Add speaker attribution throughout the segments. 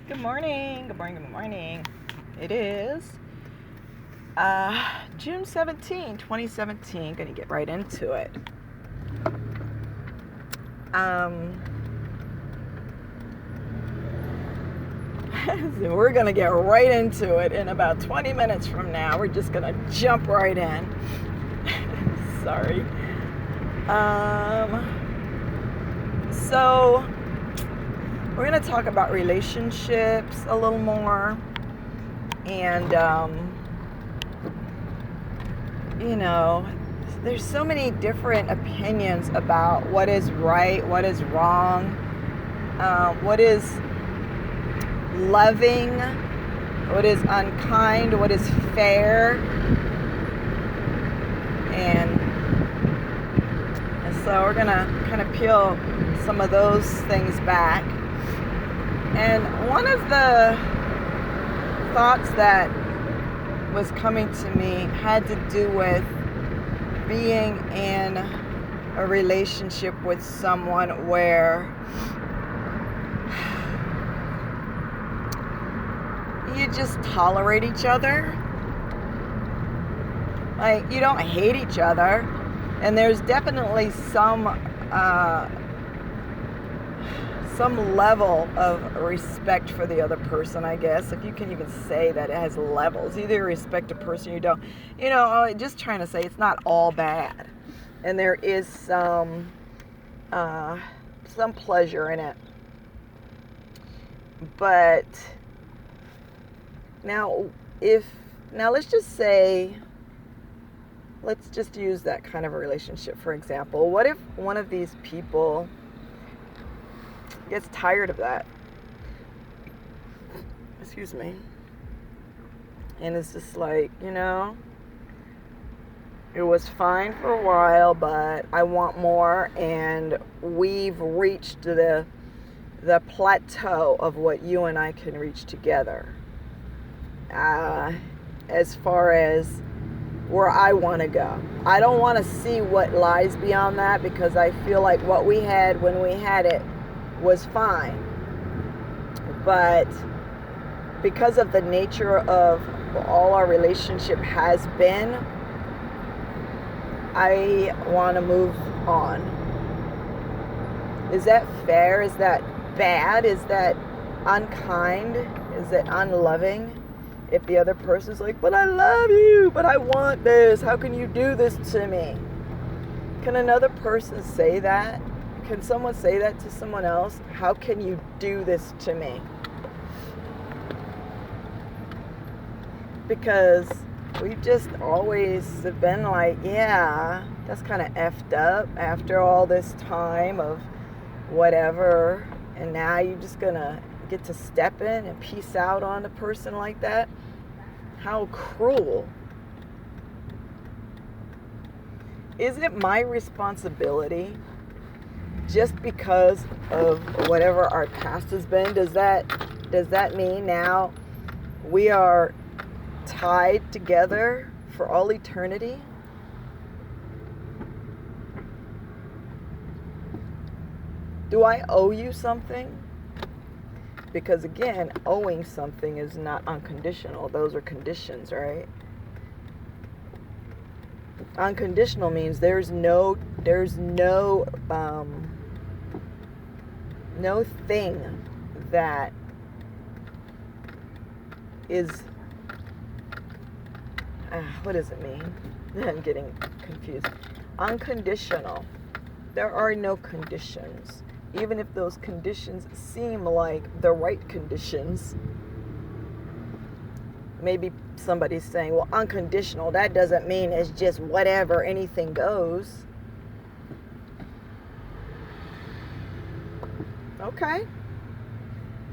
Speaker 1: Good morning. Good morning. Good morning. It is June 17, 2017. Gonna get right into it. So we're gonna get right into it in about 20 minutes from now. We're just gonna jump right in. Sorry. So we're gonna talk about relationships a little more, and there's so many different opinions about what is right, what is wrong, what is loving, what is unkind, what is fair, and so we're gonna kind of peel some of those things back. And one of the thoughts that was coming to me had to do with being in a relationship with someone where you just tolerate each other. Like, you don't hate each other, and there's definitely some level of respect for the other person, I guess, if you can even say that it has levels. Either you respect a person, you don't. Just trying to say it's not all bad, and there is some pleasure in it. But now let's just say, let's just use that kind of a relationship for example. What if one of these people gets tired of that? Excuse me. And it's just like, it was fine for a while, but I want more, and we've reached the plateau of what you and I can reach together. As far as where I want to go. I don't want to see what lies beyond that, because I feel like what we had when we had it was fine. But because of the nature of all our relationship has been, I want to move on. Is that fair? Is that bad? Is that unkind? Is it unloving? If the other person's like, but I love you, but I want this, how can you do this to me? Can another person say that? Can someone say that to someone else? How can you do this to me? Because we just always have been like, yeah, that's kind of effed up after all this time of whatever, and now you're just gonna get to step in and peace out on a person like that? How cruel. Is it my responsibility, just because of whatever our past has been? Does that mean now we are tied together for all eternity? Do I owe you something? Because again, owing something is not unconditional. Those are conditions, right? Unconditional means there's no thing that is what does it mean? I'm getting confused. Unconditional. There are no conditions. Even if those conditions seem like the right conditions. Maybe somebody's saying, well, unconditional, that doesn't mean it's just whatever, anything goes. Okay.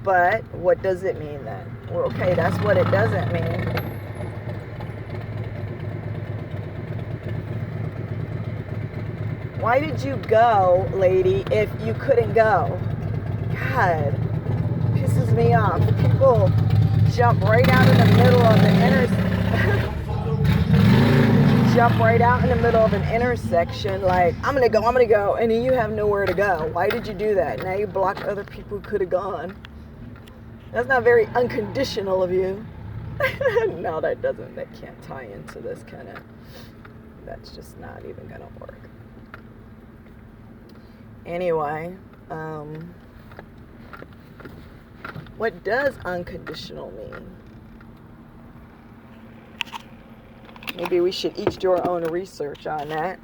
Speaker 1: But what does it mean then? Well, okay, that's what it doesn't mean. Why did you go, lady, if you couldn't go? God, pisses me off. People jump right out in the middle of the intersection like, I'm gonna go, and then you have nowhere to go. Why did you do that? Now you block other people who could have gone. That's not very unconditional of you. No, that can't tie into this kind of, that's just not even gonna work. Anyway, what does unconditional mean? Maybe we should each do our own research on that.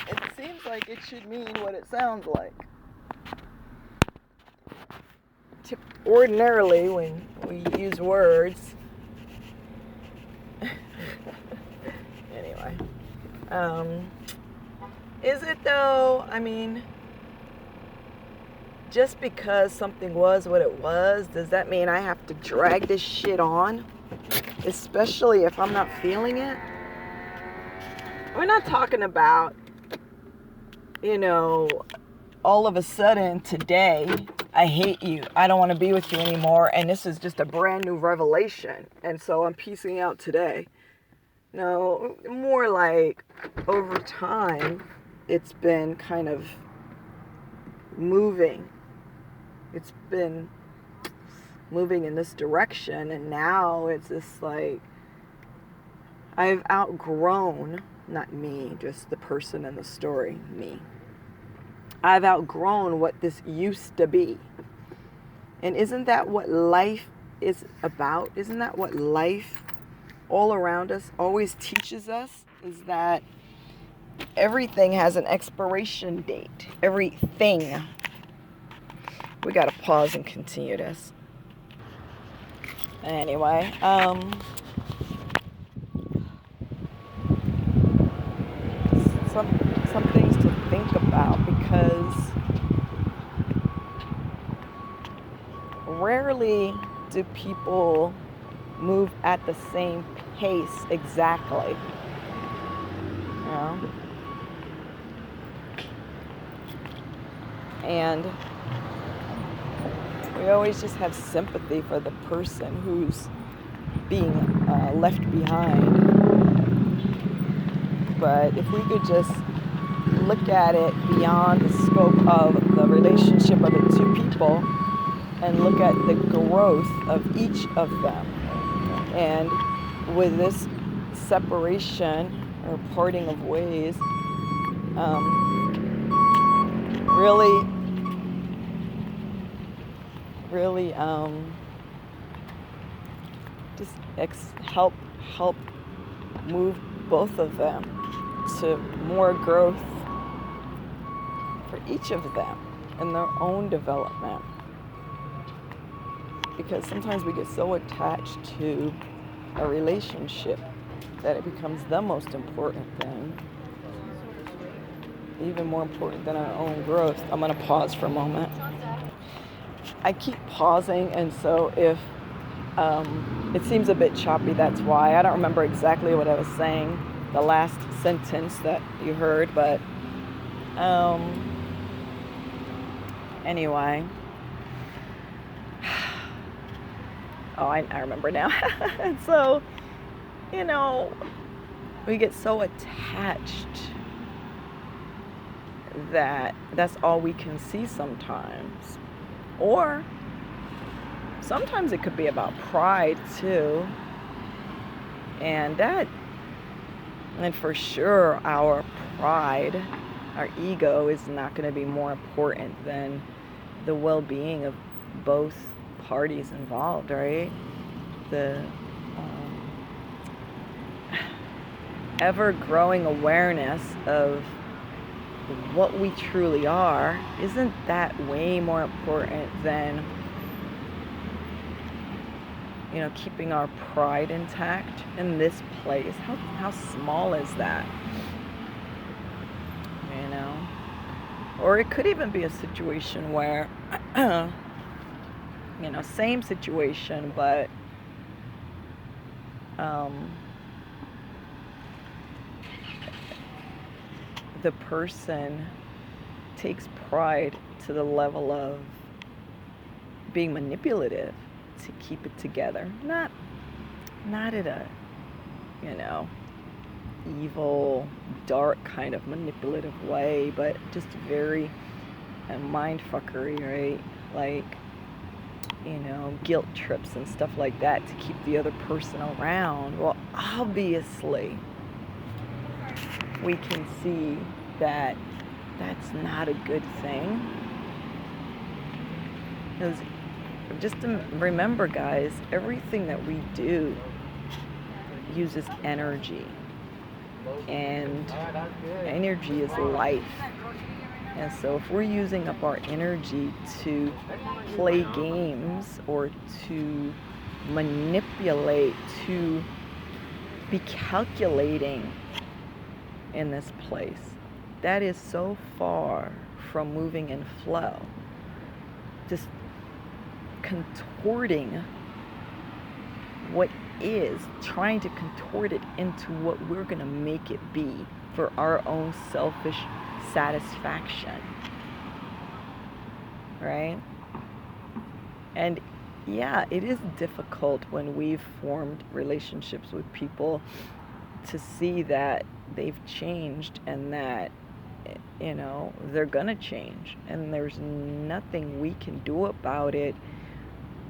Speaker 1: It seems like it should mean what it sounds like. Ordinarily, when we use words, anyway, is it though? I mean, just because something was what it was, does that mean I have to drag this shit on? Especially if I'm not feeling it? We're not talking about, all of a sudden today, I hate you, I don't want to be with you anymore, and this is just a brand new revelation, and so I'm piecing out today. No, more like over time, it's been kind of moving. It's been moving in this direction, and now it's just like I've outgrown, not me, just the person in the story, me. I've outgrown what this used to be. And isn't that what life is about? Isn't that what life all around us always teaches us? Is that everything has an expiration date. Everything. We gotta pause and continue this. Anyway, some things to think about, because rarely do people move at the same pace exactly. And we always just have sympathy for the person who's being left behind. But if we could just look at it beyond the scope of the relationship of the two people and look at the growth of each of them. And with this separation or parting of ways, really just help move both of them to more growth for each of them in their own development. Because sometimes we get so attached to a relationship that it becomes the most important thing, even more important than our own growth. I'm going to pause for a moment. I keep pausing, and so if it seems a bit choppy, that's why. I don't remember exactly what I was saying, the last sentence that you heard, but anyway. Oh, I remember now. And so, we get so attached that that's all we can see sometimes. Or sometimes it could be about pride too. And for sure, our pride, our ego is not going to be more important than the well-being of both parties involved, right? The ever-growing awareness of what we truly are, isn't that way more important than keeping our pride intact in this place? How small is that? Or it could even be a situation where same situation, but the person takes pride to the level of being manipulative to keep it together. Not in a, evil, dark kind of manipulative way, but just very mind fuckery, right? Like, guilt trips and stuff like that to keep the other person around. Well, obviously, we can see that that's not a good thing. Because just to remember, guys, everything that we do uses energy. And energy is life. And so if we're using up our energy to play games or to manipulate, to be calculating in this place, that is so far from moving in flow. Just contorting what is, trying to contort it into what we're going to make it be for our own selfish satisfaction, right? And yeah, it is difficult when we've formed relationships with people to see that they've changed and that they're gonna change, and there's nothing we can do about it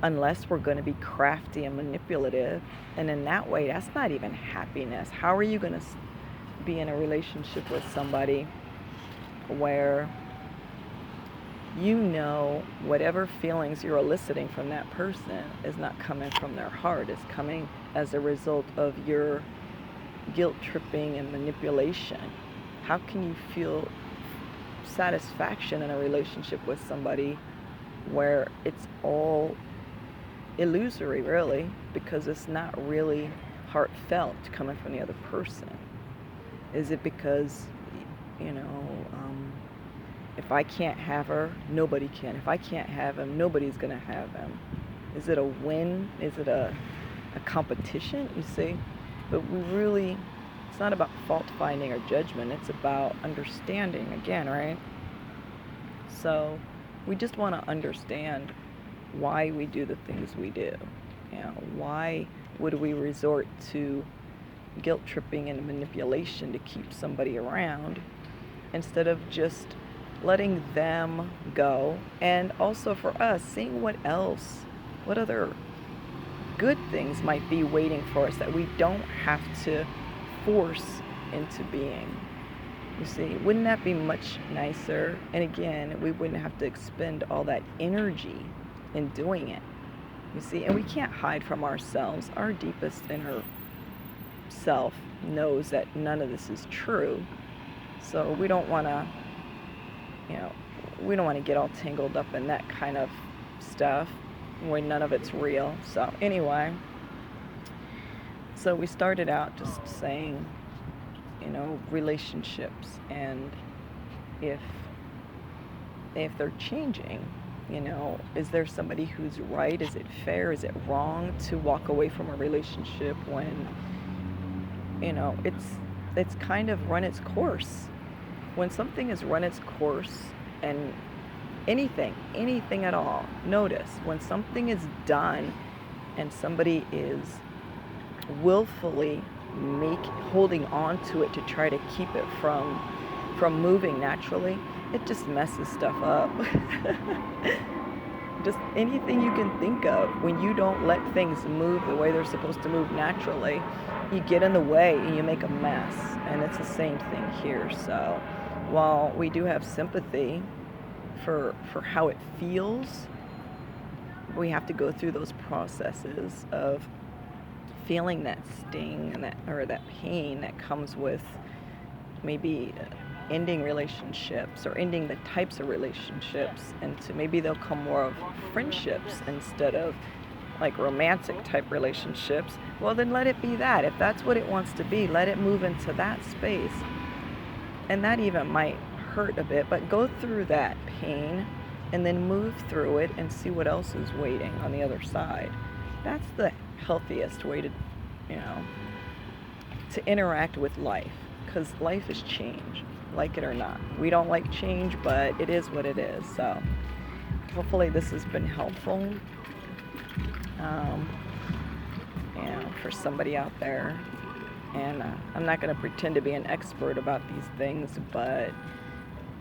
Speaker 1: unless we're going to be crafty and manipulative. And in that way, that's not even happiness. How are you going to be in a relationship with somebody where whatever feelings you're eliciting from that person is not coming from their heart, it's coming as a result of your guilt tripping and manipulation? How can you feel satisfaction in a relationship with somebody where it's all illusory, really, because it's not really heartfelt coming from the other person? Is it because if I can't have her, nobody can. If I can't have him, nobody's gonna have him? Is it a win? Is it a competition? You see? But it's not about fault finding or judgment, it's about understanding again, right? So we just want to understand why we do the things we do. Why would we resort to guilt tripping and manipulation to keep somebody around instead of just letting them go? And also for us, seeing what other good things might be waiting for us that we don't have to force into being. You see, wouldn't that be much nicer? And again, we wouldn't have to expend all that energy in doing it. You see, and we can't hide from ourselves. Our deepest inner self knows that none of this is true. So we don't want to, get all tangled up in that kind of stuff when none of it's real. So anyway, so we started out just saying, relationships, and if they're changing, is there somebody who's right? Is it fair? Is it wrong to walk away from a relationship when, it's kind of run its course? When something has run its course, and anything at all, notice when something is done and somebody is willfully holding on to it to try to keep it from moving naturally, it just messes stuff up. Just anything you can think of, when you don't let things move the way they're supposed to move naturally, you get in the way and you make a mess. And it's the same thing here. So while we do have sympathy for how it feels, we have to go through those processes of feeling that sting and that pain that comes with maybe ending relationships or ending the types of relationships, and maybe they'll come more of friendships instead of like romantic type relationships. Well, then let it be that. If that's what it wants to be, let it move into that space. And that even might hurt a bit, but go through that pain and then move through it and see what else is waiting on the other side. That's the healthiest way to interact with life, because life is change, like it or not. We don't like change, but it is what it is. So hopefully this has been helpful for somebody out there. And I'm not going to pretend to be an expert about these things, but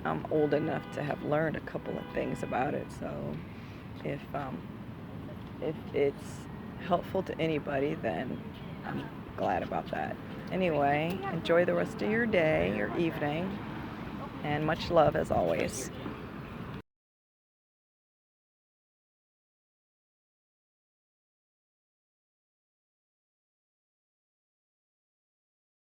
Speaker 1: I'm old enough to have learned a couple of things about it. So if If it's helpful to anybody, then I'm glad about that. Anyway, enjoy the rest of your day, your evening, and much love as always.